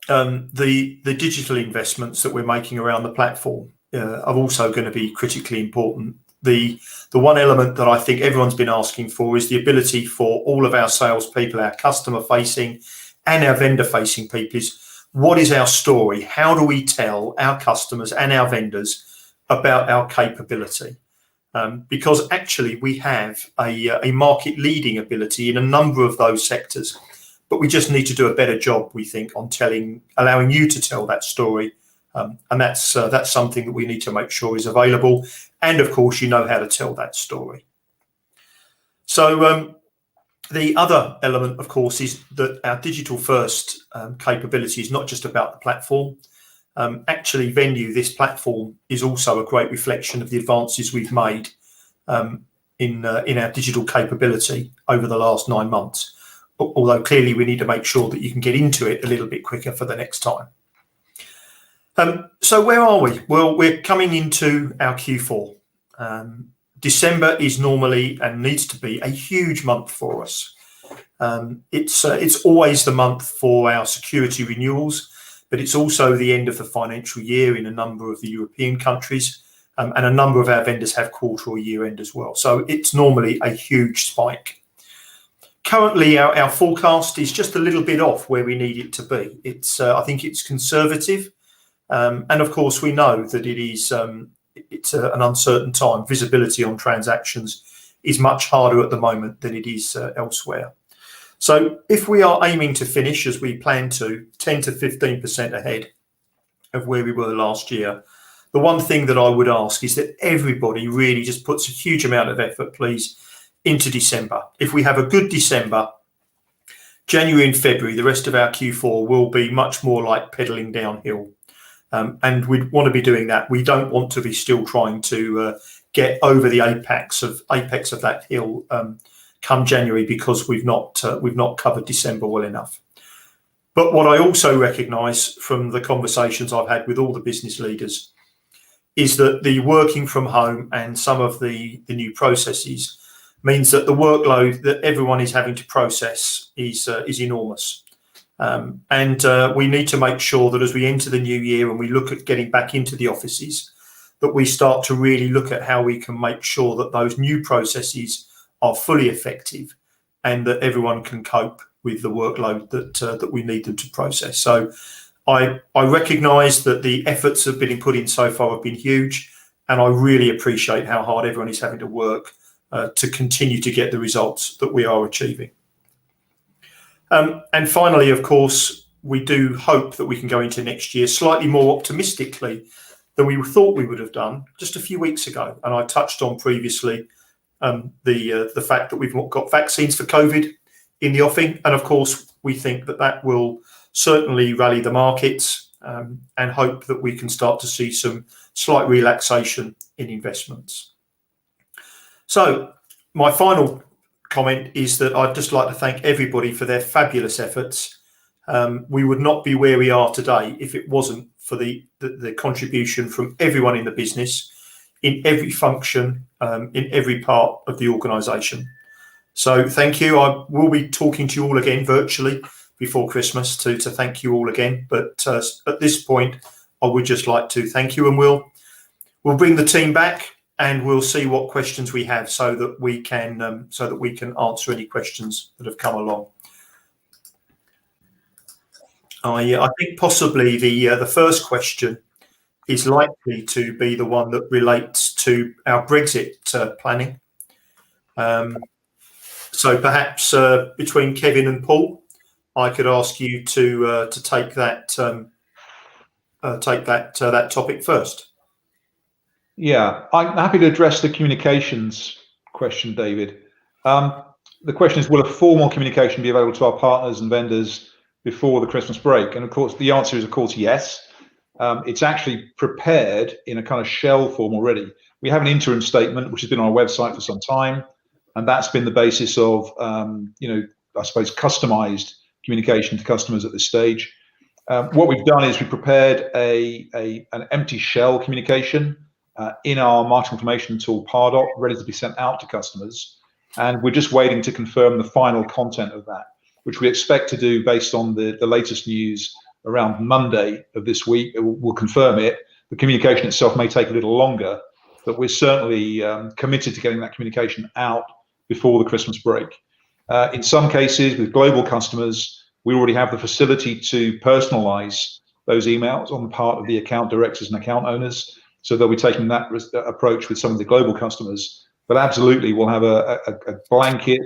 the digital investments that we're making around the platform are also going to be critically important. The one element that I think everyone's been asking for is the ability for all of our salespeople, our customer-facing and our vendor-facing people is, what is our story? How do we tell our customers and our vendors about our capability? Because actually we have a market-leading ability in a number of those sectors, but we just need to do a better job, we think, on allowing you to tell that story. And that's something that we need to make sure is available. And of course, you know how to tell that story. So The other element, of course, is that our digital first capability is not just about the platform. Actually, Venue, this platform, is also a great reflection of the advances we've made in our digital capability over the last 9 months. Although clearly we need to make sure that you can get into it a little bit quicker for the next time. So where are we? Well, we're coming into our Q4. December is normally and needs to be a huge month for us. It's always the month for our security renewals, but it's also the end of the financial year in a number of the European countries, and a number of our vendors have quarter or year end as well. So it's normally a huge spike. Currently, our forecast is just a little bit off where we need it to be. I think it's conservative, and of course we know that it's an uncertain time. Visibility on transactions is much harder at the moment than it is elsewhere. So if we are aiming to finish as we plan to 10 to 15% ahead of where we were last year, the one thing that I would ask is that everybody really just puts a huge amount of effort, please, into December. If we have a good December, January and February, the rest of our Q4 will be much more like pedaling downhill. And we'd want to be doing that. We don't want to be still trying to get over the apex of that hill come January, because we've not covered December well enough. But what I also recognise from the conversations I've had with all the business leaders is that the working from home and some of the new processes means that the workload that everyone is having to process is enormous. And we need to make sure that as we enter the new year and we look at getting back into the offices, that we start to really look at how we can make sure that those new processes are fully effective and that everyone can cope with the workload that we need them to process. So I recognise that the efforts that have been put in so far have been huge, and I really appreciate how hard everyone is having to work to continue to get the results that we are achieving. And finally, of course, we do hope that we can go into next year slightly more optimistically than we thought we would have done just a few weeks ago. And I touched on previously the fact that we've got vaccines for COVID in the offing. And of course, we think that will certainly rally the markets, and hope that we can start to see some slight relaxation in investments. So my final comment is that I'd just like to thank everybody for their fabulous efforts. We would not be where we are today if it wasn't for the contribution from everyone in the business, in every function, in every part of the organisation. So thank you. I will be talking to you all again virtually before Christmas to thank you all again. But at this point, I would just like to thank you, and we'll bring the team back and we'll see what questions we have so that we can answer any questions that have come along. I think possibly the first question is likely to be the one that relates to our Brexit planning. So perhaps between Kevin and Paul, I could ask you to take that topic first. Yeah, I'm happy to address the communications question, David. The question is, will a formal communication be available to our partners and vendors before the Christmas break? And of course, the answer is, of course, yes. It's actually prepared in a kind of shell form already. We have an interim statement, which has been on our website for some time, and that's been the basis of, I suppose, customized communication to customers at this stage. What we've done is we prepared an empty shell communication in our marketing information tool, Pardot, ready to be sent out to customers. And we're just waiting to confirm the final content of that, which we expect to do based on the latest news around Monday of this week. We'll confirm it. The communication itself may take a little longer, but we're certainly committed to getting that communication out before the Christmas break. In some cases, with global customers, we already have the facility to personalize those emails on the part of the account directors and account owners. So they'll be taking that approach with some of the global customers. But absolutely, we'll have a blanket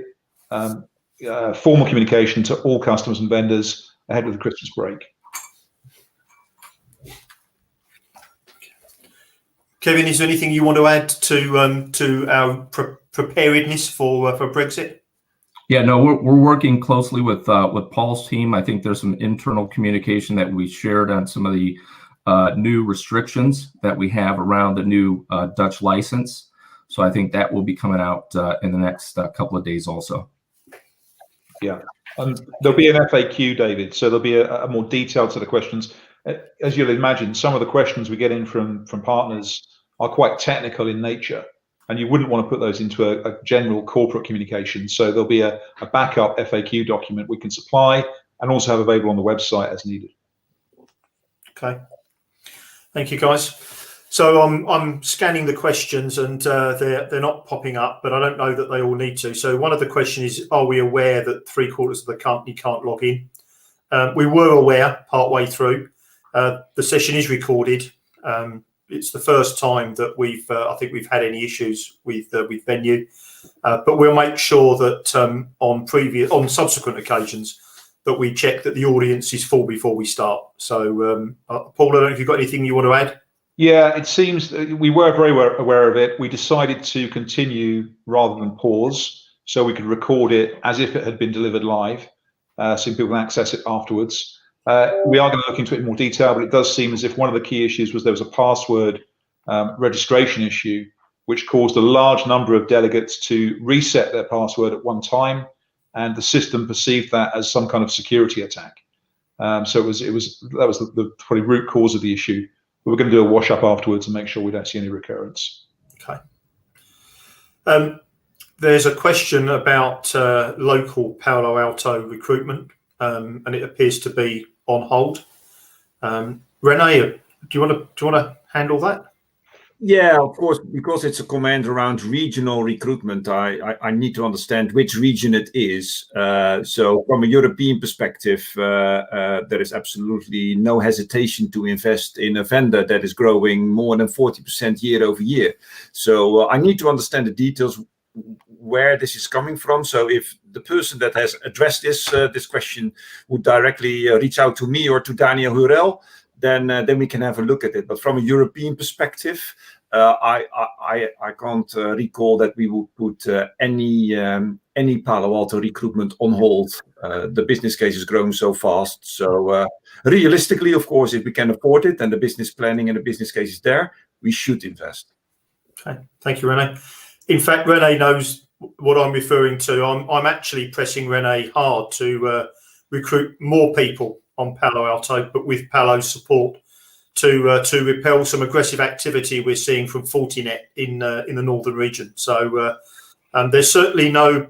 formal communication to all customers and vendors ahead of the Christmas break. Kevin, is there anything you want to add to our preparedness for Brexit? Yeah, no, we're working closely with Paul's team. I think there's some internal communication that we shared on some of the new restrictions that we have around the new Dutch license. So I think that will be coming out in the next couple of days also. Yeah, and there'll be an FAQ, David. So there'll be a more detailed set of questions. As you'll imagine, some of the questions we get in from partners are quite technical in nature, and you wouldn't want to put those into a general corporate communication. So there'll be a backup FAQ document we can supply and also have available on the website as needed. Okay, thank you, guys. So I'm scanning the questions, and they're not popping up, but I don't know that they all need to. So one of the questions is, are we aware that 3/4 of the company can't log in? We were aware partway through. The session is recorded. It's the first time that I think we've had any issues with Venue, but we'll make sure that on subsequent occasions that we check that the audience is full before we start. So Paul, I don't know if you've got anything you want to add. Yeah, it seems we were very aware of it. We decided to continue rather than pause, so we could record it as if it had been delivered live, so people can access it afterwards. We are going to look into it in more detail, but it does seem as if one of the key issues was there was a password registration issue, which caused a large number of delegates to reset their password at one time, and the system perceived that as some kind of security attack. So that was the probably root cause of the issue. But we're going to do a wash up afterwards and make sure we don't see any recurrence. Okay. There's a question about local Palo Alto recruitment, and it appears to be on hold. Rene, do you want to handle that? Yeah, of course, because it's a command around regional recruitment, I need to understand which region it is. So from a European perspective, there is absolutely no hesitation to invest in a vendor that is growing more than 40% year over year. So I need to understand the details where this is coming from. So if the person that has addressed this question would directly reach out to me or to Daniel Hurel, then we can have a look at it. But from a European perspective, I can't recall that we would put any Palo Alto recruitment on hold. The business case is growing so fast. So realistically, of course, if we can afford it and the business planning and the business case is there, we should invest. Okay, thank you, Rene. In fact, Rene knows what I'm referring to. I'm actually pressing Rene hard to recruit more people on Palo Alto, but with Palo's support to repel some aggressive activity we're seeing from Fortinet in the northern region. So there's certainly no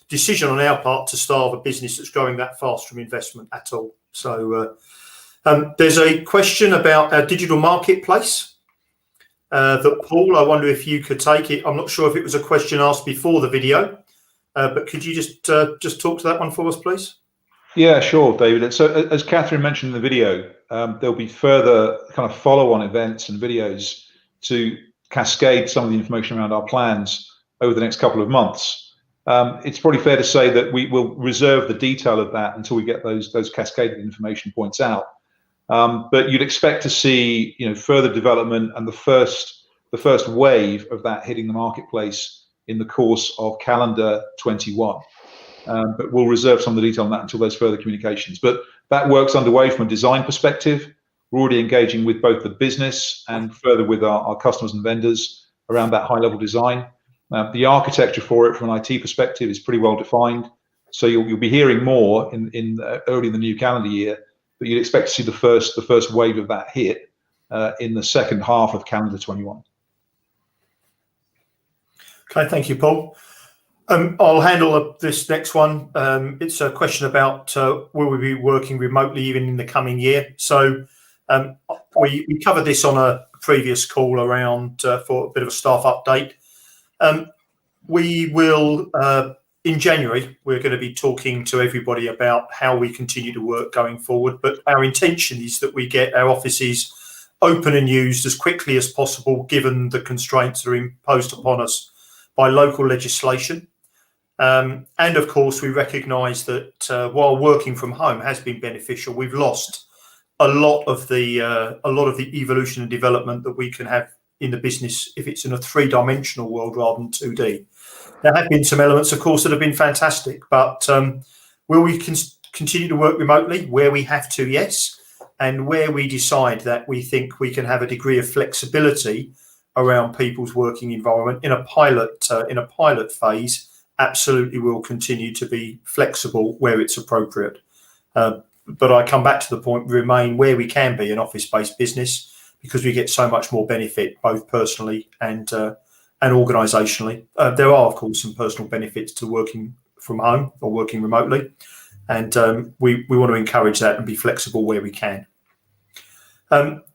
decision on our part to starve a business that's growing that fast from investment at all. So there's a question about our digital marketplace that Paul, I wonder if you could take it. I'm not sure if it was a question asked before the video, but could you just talk to that one for us, please? Yeah, sure, David. So as Catherine mentioned in the video, there'll be further kind of follow-on events and videos to cascade some of the information around our plans over the next couple of months. It's probably fair to say that we will reserve the detail of that until we get those cascaded information points out. But you'd expect to see, further development and the first wave of that hitting the marketplace in the course of calendar 21. But we'll reserve some of the detail on that until there's further communications. But that work's underway from a design perspective. We're already engaging with both the business and further with our customers and vendors around that high-level design. The architecture for it from an IT perspective is pretty well defined. So you'll be hearing more in early in the new calendar year, but you'd expect to see the first wave of that hit in the second half of calendar 21. Okay, thank you, Paul. I'll handle this next one. It's a question about will we be working remotely even in the coming year? So we covered this on a previous call around for a bit of a staff update. We will, in January, we're going to be talking to everybody about how we continue to work going forward. But our intention is that we get our offices open and used as quickly as possible, given the constraints that are imposed upon us by local legislation. And of course, we recognise that while working from home has been beneficial, we've lost a lot of the evolution and development that we can have in the business if it's in a three-dimensional world rather than 2D. There have been some elements, of course, that have been fantastic, but will we continue to work remotely where we have to? Yes. And where we decide that we think we can have a degree of flexibility around people's working environment in a pilot phase, absolutely will continue to be flexible where it's appropriate. But I come back to the point, we remain where we can be an office-based business because we get so much more benefit, both personally and organisationally. There are, of course, some personal benefits to working from home or working remotely, and we want to encourage that and be flexible where we can.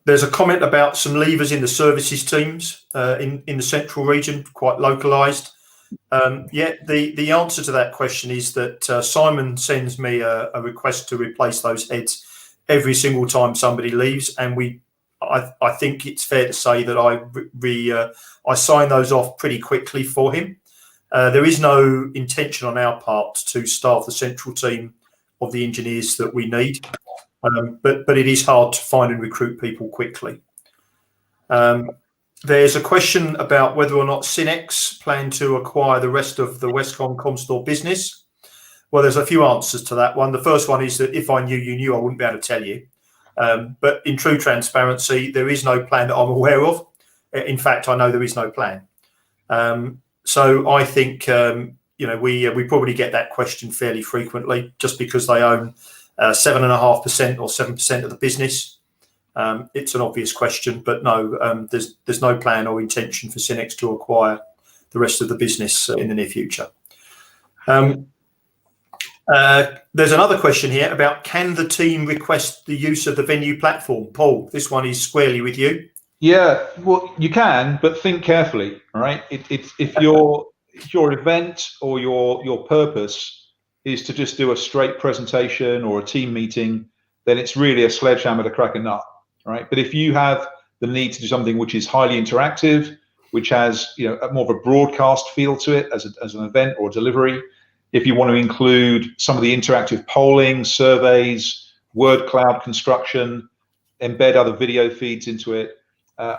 There's a comment about some levers in the services teams in the central region, quite localised. Yeah, the answer to that question is that Simon sends me a request to replace those heads every single time somebody leaves, and I think it's fair to say that I sign those off pretty quickly for him. There is no intention on our part to staff the central team of the engineers that we need, but it is hard to find and recruit people quickly. There's a question about whether or not Synex plan to acquire the rest of the Westcon Comstor business. Well, there's a few answers to that one. The first one is that if I knew you knew, I wouldn't be able to tell you. But in true transparency, there is no plan that I'm aware of. In fact, I know there is no plan. So I think we probably get that question fairly frequently, just because they own 7.5% or 7% of the business. It's an obvious question, but no, there's no plan or intention for Synex to acquire the rest of the business in the near future. There's another question here about, can the team request the use of the venue platform? Paul, this one is squarely with you. Yeah, well, you can, but think carefully. All right, if your event or your purpose is to just do a straight presentation or a team meeting, then it's really a sledgehammer to crack a nut. Right, but if you have the need to do something which is highly interactive, which has more of a broadcast feel to it as an event or delivery, if you want to include some of the interactive polling, surveys, word cloud construction, embed other video feeds into it,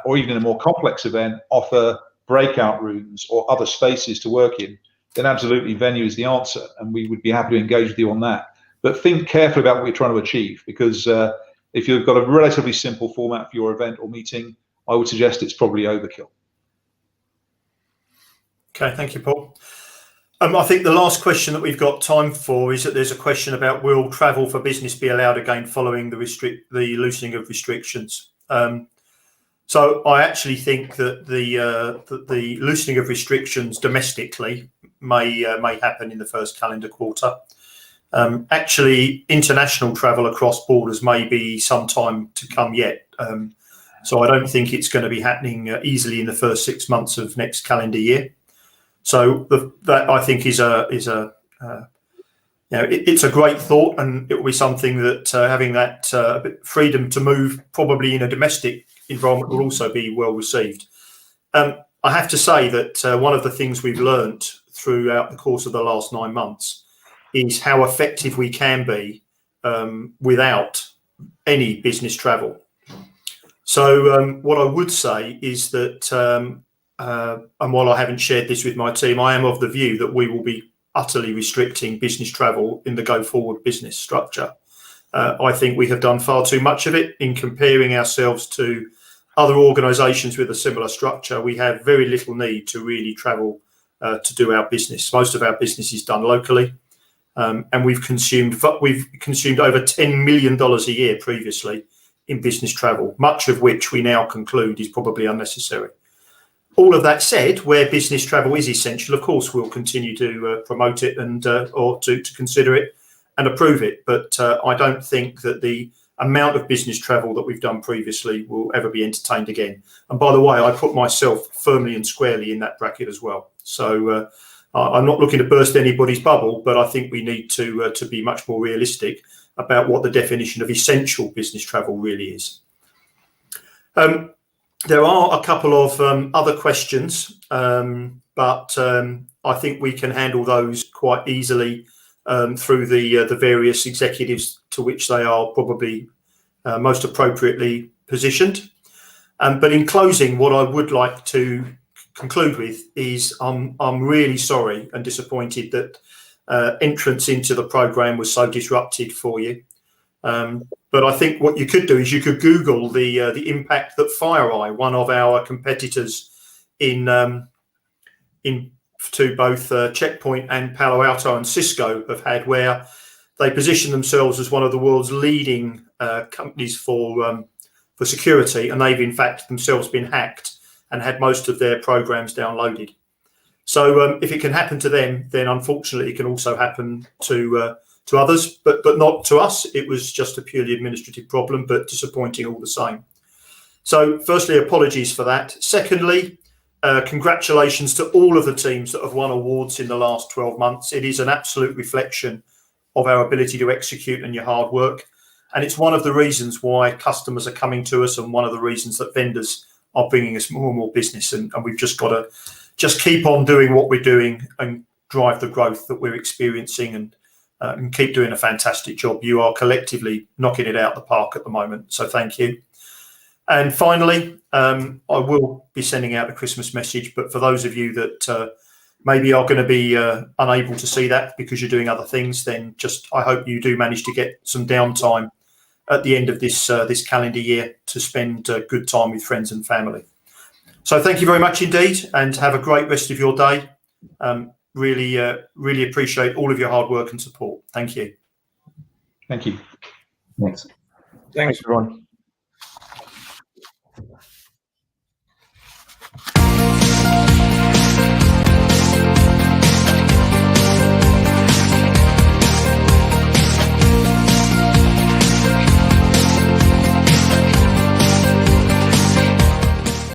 or even in a more complex event, offer breakout rooms or other spaces to work in, then absolutely venue is the answer, and we would be happy to engage with you on that. But think carefully about what you're trying to achieve, because if you've got a relatively simple format for your event or meeting, I would suggest it's probably overkill. Okay, thank you, Paul. I think the last question that we've got time for is that there's a question about, will travel for business be allowed again following the loosening of restrictions? So I actually think that the loosening of restrictions domestically may happen in the first calendar quarter. Actually, international travel across borders may be some time to come yet. So I don't think it's going to be happening easily in the first 6 months of next calendar year. So that I think is it's a great thought, and it will be something that having that freedom to move probably in a domestic environment will also be well received. I have to say that one of the things we've learnt throughout the course of the last 9 months is how effective we can be without any business travel. So what I would say is that, and while I haven't shared this with my team, I am of the view that we will be utterly restricting business travel in the go-forward business structure. I think we have done far too much of it in comparing ourselves to other organisations with a similar structure. We have very little need to really travel to do our business. Most of our business is done locally. And we've consumed over $10 million a year previously in business travel, much of which we now conclude is probably unnecessary. All of that said, where business travel is essential, of course, we'll continue to promote it and or to consider it and approve it. But I don't think that the amount of business travel that we've done previously will ever be entertained again. And by the way, I put myself firmly and squarely in that bracket as well. So I'm not looking to burst anybody's bubble, but I think we need to be much more realistic about what the definition of essential business travel really is. There are a couple of other questions, but I think we can handle those quite easily through the various executives to which they are probably most appropriately positioned. But in closing, what I would like to conclude with is I'm really sorry and disappointed that entrance into the program was so disrupted for you. But I think what you could do is you could Google the impact that FireEye, one of our competitors in to both Checkpoint and Palo Alto and Cisco, have had, where they position themselves as one of the world's leading companies for security, and they've in fact themselves been hacked and had most of their programs downloaded. So if it can happen to them, then unfortunately it can also happen to others, but not to us. It was just a purely administrative problem, but disappointing all the same. So firstly, apologies for that. Secondly, congratulations to all of the teams that have won awards in the last 12 months. It is an absolute reflection of our ability to execute and your hard work. And it's one of the reasons why customers are coming to us, and one of the reasons that vendors are bringing us more and more business. And we've just got to just keep on doing what we're doing and drive the growth that we're experiencing, and keep doing a fantastic job. You are collectively knocking it out the park at the moment. So thank you. And finally, I will be sending out a Christmas message, but for those of you that maybe are going to be unable to see that because you're doing other things, then I hope you do manage to get some downtime at the end of this calendar year to spend good time with friends and family. So thank you very much indeed, and have a great rest of your day. Really appreciate all of your hard work and support. Thank you. Thank you. Thanks. Thanks. Thanks, everyone.